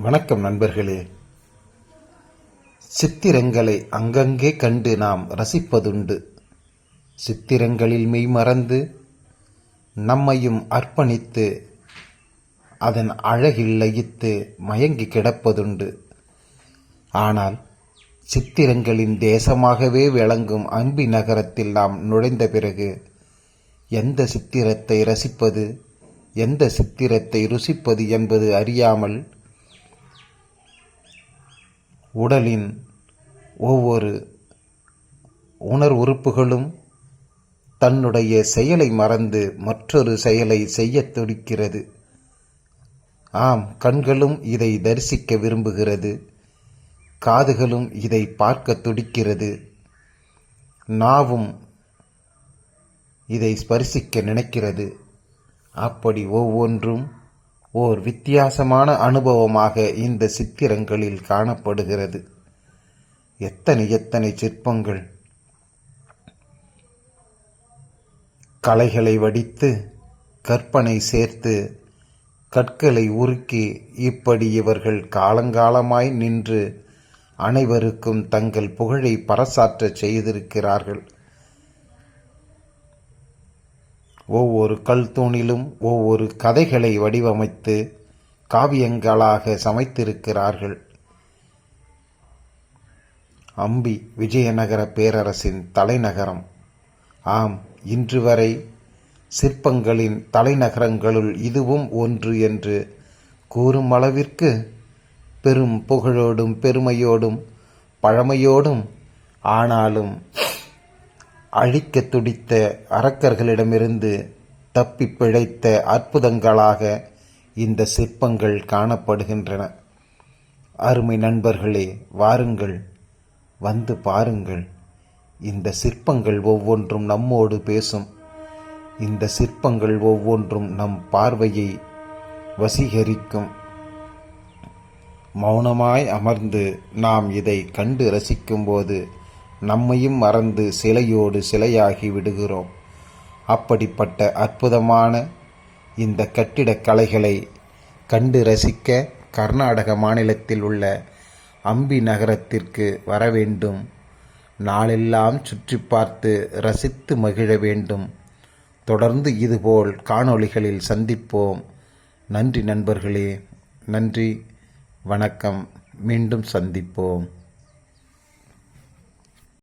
வணக்கம் நண்பர்களே. சித்திரங்களை அங்கங்கே கண்டு நாம் ரசிப்பதுண்டு. சித்திரங்களில் மெய்மறந்து நம்மையும் அர்ப்பணித்து அதன் அழகில் லயித்து மயங்கி கிடப்பதுண்டு. ஆனால் சித்திரங்களின் தேசமாகவே விளங்கும் அம்பி நகரத்தில் நாம் நுழைந்த பிறகு எந்த சித்திரத்தை ரசிப்பது, எந்த சித்திரத்தை ருசிப்பது என்பது அறியாமல் உடலின் ஒவ்வொரு உணர்வுறுப்புகளும் தன்னுடைய செயலை மறந்து மற்றொரு செயலை செய்யத் துடிக்கிறது. ஆம், கண்களும் இதை தரிசிக்க விரும்புகிறது, காதுகளும் இதை பார்க்க துடிக்கிறது, நாவும் இதை ஸ்பரிசிக்க நினைக்கிறது. அப்படி ஒவ்வொன்றும் ஓர் வித்தியாசமான அனுபவமாக இந்த சித்திரங்களில் காணப்படுகிறது. எத்தனை எத்தனை சிற்பங்கள், கலைகளை வடித்து கற்பனை சேர்த்து கற்களை உருக்கி இப்படி இவர்கள் காலங்காலமாய் நின்று அனைவருக்கும் தங்கள் புகழை பறைசாற்றச் செய்திருக்கிறார்கள். ஒவ்வொரு கல் தூணிலும் ஒவ்வொரு கதைகளை வடிவமைத்து காவியங்களாக சமைத்திருக்கிறார்கள். அம்பி விஜயநகர பேரரசின் தலைநகரம். ஆம், இன்று வரை சிற்பங்களின் தலைநகரங்களுள் இதுவும் ஒன்று என்று கூறும் அளவிற்கு பெரும் புகழோடும் பெருமையோடும் பழமையோடும், ஆனாலும் அழிக்க துடித்த அரக்கர்களிடமிருந்து தப்பி பிழைத்த அற்புதங்களாக இந்த சிற்பங்கள் காணப்படுகின்றன. அருமை நண்பர்களே, வாருங்கள், வந்து பாருங்கள். இந்த சிற்பங்கள் ஒவ்வொன்றும் நம்மோடு பேசும். இந்த சிற்பங்கள் ஒவ்வொன்றும் நம் பார்வையை வசீகரிக்கும். மௌனமாய் அமர்ந்து நாம் இதை கண்டு ரசிக்கும்போது நம்மையும் மறந்து சிலையோடு சிலையாகி விடுகிறோம். அப்படிப்பட்ட அற்புதமான இந்த கட்டிடக்கலைகளை கண்டு ரசிக்க கர்நாடக மாநிலத்தில் உள்ள அம்பி நகரத்திற்கு வர வேண்டும். நாளெல்லாம் சுற்றி பார்த்து ரசித்து மகிழ வேண்டும். தொடர்ந்து இதுபோல் காணொளிகளில் சந்திப்போம். நன்றி நண்பர்களே, நன்றி, வணக்கம். மீண்டும் சந்திப்போம்.